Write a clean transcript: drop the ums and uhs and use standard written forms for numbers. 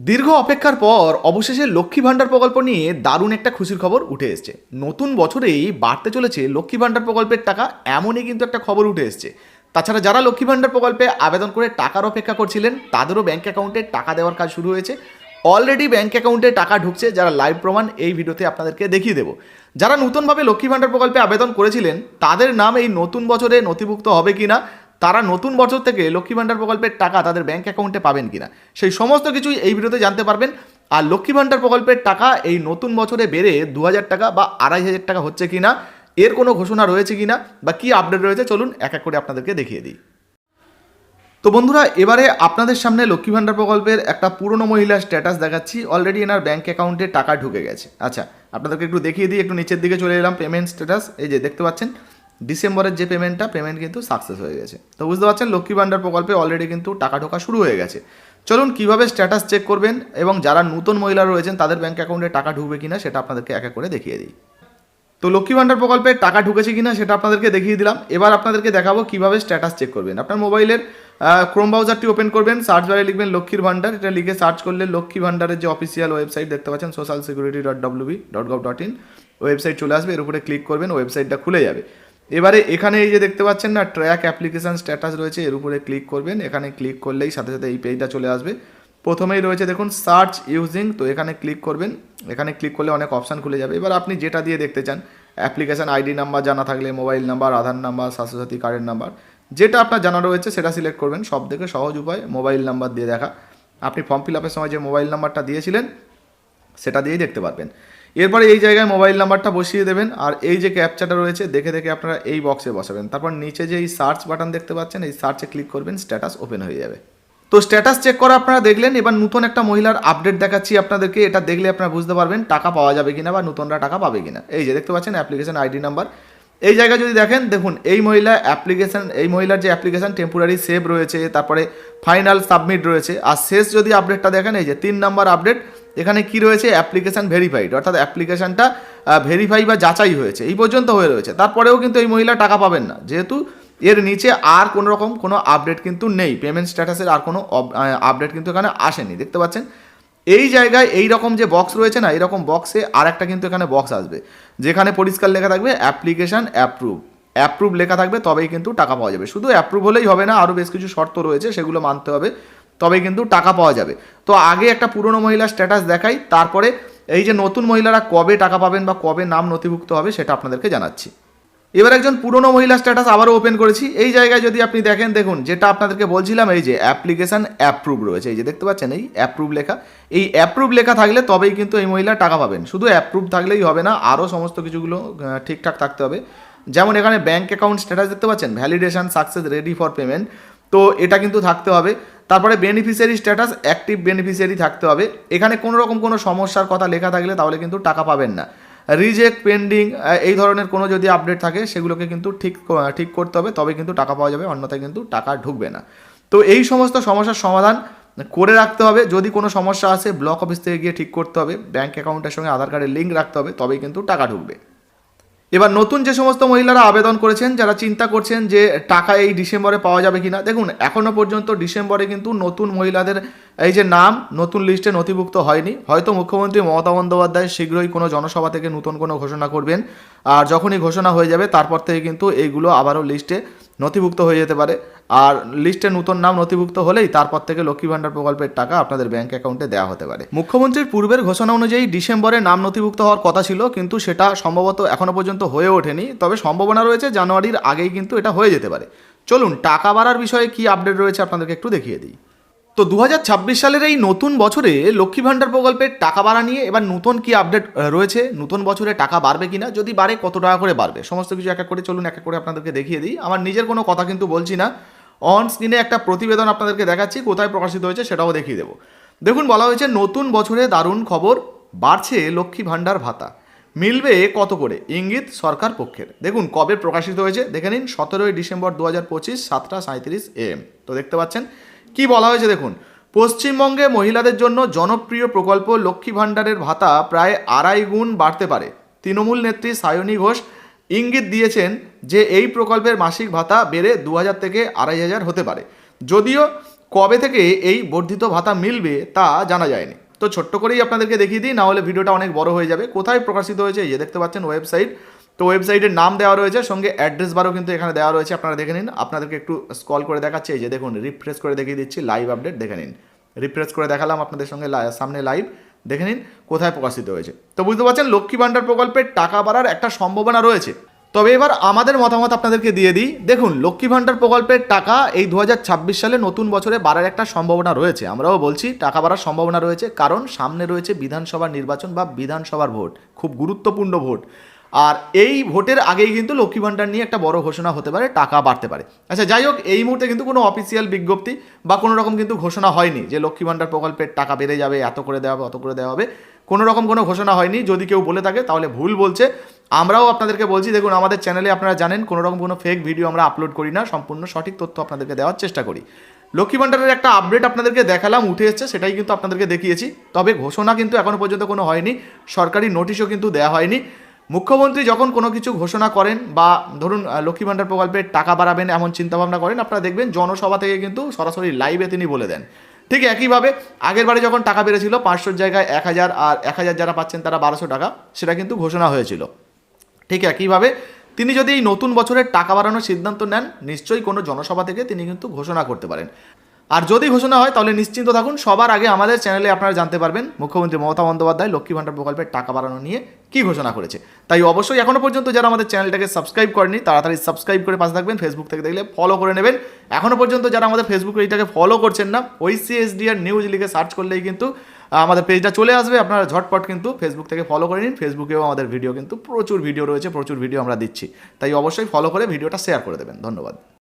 দীর্ঘ অপেক্ষার পর অবশেষে লক্ষ্মী ভাণ্ডার প্রকল্প নিয়ে দারুণ একটা খুশির খবর উঠে এসছে। নতুন বছরেই বাড়তে চলেছে লক্ষ্মী ভাণ্ডার প্রকল্পের টাকা, এমনই কিন্তু একটা খবর উঠে এসছে। তাছাড়া যারা লক্ষ্মী ভাণ্ডার প্রকল্পে আবেদন করে টাকার অপেক্ষা করছিলেন তাদেরও ব্যাঙ্ক অ্যাকাউন্টে টাকা দেওয়ার কাজ শুরু হয়েছে। অলরেডি ব্যাঙ্ক অ্যাকাউন্টে টাকা ঢুকছে, যারা লাইভ প্রমাণ এই ভিডিওতে আপনাদেরকে দেখিয়ে দেবো। যারা নতুনভাবে লক্ষ্মী ভাণ্ডার প্রকল্পে আবেদন করেছিলেন তাদের নাম এই নতুন বছরে নথিভুক্ত হবে কিনা, তারা নতুন বছর থেকে লক্ষ্মী ভাণ্ডার প্রকল্পের টাকা তাদের ব্যাঙ্ক অ্যাকাউন্টে পাবেন কিনা, সেই সমস্ত কিছুই এই ভিডিওতে জানতে পারবেন। আর লক্ষ্মী ভাণ্ডার প্রকল্পের টাকা এই নতুন বছরে বেড়ে 2,000 টাকা বা 2,500 টাকা হচ্ছে কিনা, এর কোনো ঘোষণা রয়েছে কিনা বা কী আপডেট রয়েছে, চলুন এক এক করে আপনাদেরকে দেখিয়ে দিই। তো বন্ধুরা, এবারে আপনাদের সামনে লক্ষ্মী ভাণ্ডার প্রকল্পের একটা পুরনো মহিলার স্ট্যাটাস দেখাচ্ছি। অলরেডি এনার ব্যাঙ্ক অ্যাকাউন্টে টাকা ঢুকে গেছে। আচ্ছা, আপনাদেরকে একটু দেখিয়ে দিই, একটু নিচের দিকে চলে এলাম। পেমেন্ট স্ট্যাটাস, এই যে দেখতে পাচ্ছেন ডিসেম্বরের যে পেমেন্ট কিন্তু সাকসেস হয়ে গেছে। তো বুঝতে পারছেন লক্ষ্মী ভাণ্ডার প্রকল্পে অলরেডি কিন্তু টাকা ঢোকা শুরু হয়ে গেছে। চলুন কীভাবে স্ট্যাটাস চেক করবেন এবং যারা নতুন মহিলা রয়েছেন তাদের ব্যাঙ্ক অ্যাকাউন্টে টাকা ঢুকবে কিনা সেটা আপনাদেরকে এক এক করে দেখিয়ে দিই। তো লক্ষ্মী ভাণ্ডার প্রকল্পে টাকা ঢুকেছে কিনা সেটা আপনাদেরকে দেখিয়ে দিলাম। এবার আপনাদেরকে দেখাবো কিভাবে স্ট্যাটাস চেক করবেন। আপনার মোবাইলের ক্রোম ব্রাউজারটি ওপেন করবেন, সার্চ বারে লিখবেন লক্ষ্মীর ভাণ্ডার, এটা লিখে সার্চ করলে লক্ষ্মী ভাণ্ডারের যে অফিসিয়াল ওয়েবসাইট দেখতে পাচ্ছেন socialsecurity.wb.gov.in ওয়েবসাইট চলে আসবে। এর উপরে ক্লিক করবেন, ওয়েবসাইটটা খুলে যাবে। এবারে এখানে এই যে দেখতে পাচ্ছেন না ট্র্যাক অ্যাপ্লিকেশান স্ট্যাটাস রয়েছে, এর উপরে ক্লিক করবেন। এখানে ক্লিক করলেই সাথে সাথে এই পেজটা চলে আসবে। প্রথমেই রয়েছে দেখুন সার্চ ইউজিং, তো এখানে ক্লিক করবেন। এখানে ক্লিক করলে অনেক অপশান খুলে যাবে। এবার আপনি যেটা দিয়ে দেখতে চান, অ্যাপ্লিকেশান আইডি নাম্বার জানা থাকলে মোবাইল নাম্বার, আধার নাম্বার, স্বাস্থ্যসাথী কার্ডের নাম্বার, যেটা আপনার জানা রয়েছে সেটা সিলেক্ট করবেন। সব থেকে সহজ উপায় মোবাইল নাম্বার দিয়ে দেখা। আপনি ফর্ম ফিল আপের সময় যে মোবাইল নাম্বারটা দিয়েছিলেন সেটা দিয়েই দেখতে পারবেন। এরপরে এই জায়গায় মোবাইল নাম্বারটা বসিয়ে দেবেন, আর এই যে ক্যাপচাটা রয়েছে দেখে দেখে আপনারা এই বক্সে বসাবেন। তারপর নিচে যে এই সার্চ বাটন দেখতে পাচ্ছেন, এই সার্চে ক্লিক করবেন, স্ট্যাটাস ওপেন হয়ে যাবে। তো স্ট্যাটাস চেক করা আপনারা দেখলেন। এবার নতুন একটা মহিলার আপডেট দেখাচ্ছি আপনাদেরকে। এটা দেখলে আপনারা বুঝতে পারবেন টাকা পাওয়া যাবে কিনা বা নতুনরা টাকা পাবে কিনা। এই যে দেখতে পাচ্ছেন অ্যাপ্লিকেশন আইডি নাম্বার, এই জায়গায় যদি দেখেন, দেখুন এই মহিলার যে অ্যাপ্লিকেশন টেম্পোরারি সেভ রয়েছে, তারপরে ফাইনাল সাবমিট রয়েছে। আর শেষ যদি আপডেটটা দেখেন, এই যে 3 নম্বর আপডেট, এখানে কি রয়েছে অ্যাপ্লিকেশন ভেরিফাইড, অর্থাৎ অ্যাপ্লিকেশনটা ভেরিফাই বা যাচাই হয়েছে, এই পর্যন্ত হয়ে রয়েছে। তারপরেও কিন্তু এই মহিলা টাকা পাবেন না, যেহেতু এর নিচে আর কোনো রকম কোনো আপডেট কিন্তু নেই। পেমেন্ট স্ট্যাটাসের আর কোনো আপডেট কিন্তু এখানে আসেনি, দেখতে পাচ্ছেন। এই জায়গায় এই রকম যে বক্স রয়েছে না, এইরকম বক্সে আর একটা কিন্তু এখানে বক্স আসবে, যেখানে পরিষ্কার লেখা থাকবে অ্যাপ্লিকেশান অ্যাপ্রুভ লেখা থাকবে, তবেই কিন্তু টাকা পাওয়া যাবে। শুধু অ্যাপ্রুভ হলেই হবে না, আরও বেশ কিছু শর্ত রয়েছে, সেগুলো মানতে হবে, তবেই কিন্তু টাকা পাওয়া যাবে। তো আগে একটা পুরনো মহিলার স্ট্যাটাস দেখাই, তারপরে এই যে নতুন মহিলারা কবে টাকা পাবেন বা কবে নাম নথিভুক্ত হবে সেটা আপনাদেরকে জানাচ্ছি। এবার একজন পুরনো মহিলা স্ট্যাটাস আবারও ওপেন করেছি। এই জায়গায় যদি আপনি দেখেন, দেখুন যেটা আপনাদেরকে বলছিলাম, এই যে অ্যাপ্লিকেশান অ্যাপ্রুভ রয়েছে, এই যে দেখতে পাচ্ছেন এই অ্যাপ্রুভ লেখা। এই অ্যাপ্রুভ লেখা থাকলে তবেই কিন্তু এই মহিলা টাকা পাবেন। শুধু অ্যাপ্রুভ থাকলেই হবে না, আরও সমস্ত কিছুগুলো ঠিকঠাক থাকতে হবে। যেমন এখানে ব্যাঙ্ক অ্যাকাউন্ট স্ট্যাটাস দেখতে পাচ্ছেন, validation success ready for payment, তো এটা কিন্তু থাকতে হবে। তারপরে বেনিফিশিয়ারি স্ট্যাটাস অ্যাক্টিভ বেনিফিশিয়ারি থাকতে হবে। এখানে কোনো রকম কোনো সমস্যার কথা লেখা থাকলে তাহলে কিন্তু টাকা পাবেন না। রিজেক্ট, পেন্ডিং, এই ধরনের কোনো যদি আপডেট থাকে সেগুলোকে কিন্তু ঠিক করতে হবে, তবে কিন্তু টাকা পাওয়া যাবে, অন্যথায় কিন্তু টাকা ঢুকবে না। তো এই সমস্ত সমস্যার সমাধান করে রাখতে হবে। যদি কোনো সমস্যা আসে ব্লক অফিস থেকে গিয়ে ঠিক করতে হবে, ব্যাঙ্ক অ্যাকাউন্টের সঙ্গে আধার কার্ডের লিঙ্ক রাখতে হবে, তবেই কিন্তু টাকা ঢুকবে। এবার নতুন যে সমস্ত মহিলারা আবেদন করেছেন, যারা চিন্তা করছেন যে টাকা এই ডিসেম্বরে পাওয়া যাবে কিনা, দেখুন এখনও পর্যন্ত ডিসেম্বরে কিন্তু নতুন মহিলাদের এই যে নাম নতুন লিস্টে নথিভুক্ত হয়নি। হয়তো মুখ্যমন্ত্রী মমতা বন্দ্যোপাধ্যায় শীঘ্রই কোনো জনসভা থেকে নতুন কোনো ঘোষণা করবেন, আর যখনই ঘোষণা হয়ে যাবে তারপর থেকে কিন্তু এইগুলো আবারও লিস্টে নথিভুক্ত হয়ে যেতে পারে। আর লিস্টে নতুন নাম নথিভুক্ত হলেই তারপর থেকে লক্ষ্মী ভাণ্ডার প্রকল্পের টাকা আপনাদের ব্যাঙ্ক অ্যাকাউন্টে দেওয়া হতে পারে। মুখ্যমন্ত্রীর পূর্বের ঘোষণা অনুযায়ী ডিসেম্বরে নাম নথিভুক্ত হওয়ার কথা ছিল, কিন্তু সেটা সম্ভবত এখনও পর্যন্ত হয়ে ওঠেনি। তবে সম্ভাবনা রয়েছে জানুয়ারির আগেই কিন্তু এটা হয়ে যেতে পারে। চলুন টাকা বাড়ার বিষয়ে কী আপডেট রয়েছে আপনাদেরকে একটু দেখিয়ে দিই। তো 2026 সালের এই নতুন বছরে লক্ষ্মী ভাণ্ডার প্রকল্পের টাকা বাড়া নিয়ে এবার নতুন কি আপডেট রয়েছে, নতুন বছরে টাকা বাড়বে কিনা, যদি বাড়ে কত টাকা করে বাড়বে, সমস্ত কিছু এক এক করে চলুন এক এক করে আপনাদেরকে দেখিয়ে দিই। আমার নিজের কোনো কথা কিন্তু বলছি না, অন স্ক্রিনে একটা প্রতিবেদন আপনাদেরকে দেখাচ্ছি, কোথায় প্রকাশিত হয়েছে সেটাও দেখিয়ে দেবো। দেখুন বলা হয়েছে নতুন বছরে দারুণ খবর, বাড়ছে লক্ষ্মী ভাণ্ডার ভাতা, মিলবে কত করে, ইঙ্গিত সরকার পক্ষের। দেখুন কবে প্রকাশিত হয়েছে দেখে নিন, 17 ডিসেম্বর 2025 7:37 AM। তো দেখতে পাচ্ছেন কি বলা হয়েছে দেখুন, পশ্চিমবঙ্গে মহিলাদের জন্য জনপ্রিয় প্রকল্প লক্ষ্মী ভাণ্ডারের ভাতা প্রায় 2.5 গুণ বাড়তে পারে। তৃণমূল নেত্রী সায়নী ঘোষ ইঙ্গিত দিয়েছেন যে এই প্রকল্পের মাসিক ভাতা বেড়ে 2,000 থেকে 2,500 হতে পারে। যদিও কবে থেকে এই বর্ধিত ভাতা মিলবে তা জানা যায়নি। তো ছোট্ট করেই আপনাদেরকে দেখিয়ে দিই, না হলে ভিডিওটা অনেক বড় হয়ে যাবে। কোথায় প্রকাশিত হয়েছে এই যে দেখতে পাচ্ছেন ওয়েবসাইট, তো ওয়েবসাইটের নাম দেওয়া রয়েছে, সঙ্গে অ্যাড্রেস বারও কিন্তু এখানে দেওয়া রয়েছে, আপনারা দেখে নিন। আপনাদেরকে একটু স্ক্রল করে দেখাচ্ছে, এই যে দেখুন রিফ্রেশ করে দেখিয়ে দিচ্ছি, লাইভ আপডেট দেখে নিন। রিফ্রেশ করে দেখালাম আপনাদের সঙ্গে সামনে লাইভ, দেখে নিন কোথায় প্রকাশিত হয়েছে। তো বুঝতে পারছেন লক্ষ্মী ভাণ্ডার প্রকল্পের টাকা বাড়ার একটা সম্ভাবনা রয়েছে। তবে এবার আমাদের মতামত আপনাদেরকে দিয়ে দিই। দেখুন লক্ষ্মী ভাণ্ডার প্রকল্পের টাকা এই 2026 সালে নতুন বছরে বাড়ার একটা সম্ভাবনা রয়েছে। আমরাও বলছি টাকা বাড়ার সম্ভাবনা রয়েছে, কারণ সামনে রয়েছে বিধানসভা নির্বাচন বা বিধানসভার ভোট, খুব গুরুত্বপূর্ণ ভোট। আর এই ভোটের আগেই কিন্তু লক্ষ্মী ভাণ্ডার নিয়ে একটা বড় ঘোষণা হতে পারে, টাকা বাড়তে পারে। আচ্ছা যাই হোক, এই মুহূর্তে কিন্তু কোনো অফিসিয়াল বিজ্ঞপ্তি বা কোনো রকম কিন্তু ঘোষণা হয়নি যে লক্ষ্মী ভাণ্ডার প্রকল্পের টাকা বেড়ে যাবে, এত করে দেওয়া হবে, অত করে দেওয়া হবে, কোনো রকম কোনো ঘোষণা হয়নি। যদি কেউ বলে থাকে তাহলে ভুল বলছে। আমরাও আপনাদেরকে বলছি, দেখুন আমাদের চ্যানেলে আপনারা জানেন কোনো রকম কোনো ফেক ভিডিও আমরা আপলোড করি না, সম্পূর্ণ সঠিক তথ্য আপনাদেরকে দেওয়ার চেষ্টা করি। লক্ষ্মী ভাণ্ডারের একটা আপডেট আপনাদেরকে দেখালাম, উঠে এসছে, সেটাই কিন্তু আপনাদেরকে দেখিয়েছি। তবে ঘোষণা কিন্তু এখনও পর্যন্ত কোনো হয়নি, সরকারি নোটিশও কিন্তু দেওয়া হয়নি। মুখ্যমন্ত্রী যখন কোনো কিছু ঘোষণা করেন বা ধরুন লক্ষ্মী ভাণ্ডার প্রকল্পের টাকা বাড়াবেন এমন চিন্তাভাবনা করেন, আপনারা দেখবেন জনসভা থেকে কিন্তু সরাসরি লাইভে তিনি বলে দেন। ঠিক একইভাবে আগের বারে যখন টাকা বেড়েছিল 500 জায়গায় 1000, আর 1000 যারা পাচ্ছেন তারা 1200 টাকা, সেটা কিন্তু ঘোষণা হয়েছিল। ঠিক একইভাবে তিনি যদি এই নতুন বছরের টাকা বাড়ানোর সিদ্ধান্ত নেন, নিশ্চয়ই কোনো জনসভা থেকে তিনি কিন্তু ঘোষণা করতে পারেন। আর যদি ঘোষণা হয় তাহলে নিশ্চিন্ত থাকুন, সবার আগে আমাদের চ্যানেলে আপনারা জানতে পারবেন মুখ্যমন্ত্রী মমতা বন্দ্যোপাধ্যায় লক্ষ্মী ভাণ্ডার প্রকল্পের টাকা বাড়ানো নিয়ে কী ঘোষণা করেছে। তাই অবশ্যই এখনও পর্যন্ত যারা আমাদের চ্যানেলটাকে সাবস্ক্রাইব করেনি তাড়াতাড়ি সাবস্ক্রাইব করে পাশে থাকবেন, ফেসবুক থেকে দেখলে ফলো করে নেবেন। এখনও পর্যন্ত যারা আমাদের ফেসবুক পেজটাকে ফলো করছেন না, OICSDR নিউজ লিখে সার্চ করলেই কিন্তু আমাদের পেজটা চলে আসবে, আপনারা ঝটপট কিন্তু ফেসবুক থেকে ফলো করে নিন। ফেসবুকেও আমাদের ভিডিও কিন্তু প্রচুর ভিডিও রয়েছে, প্রচুর ভিডিও আমরা দিচ্ছি, তাই অবশ্যই ফলো করে ভিডিওটা শেয়ার করে দেবেন। ধন্যবাদ।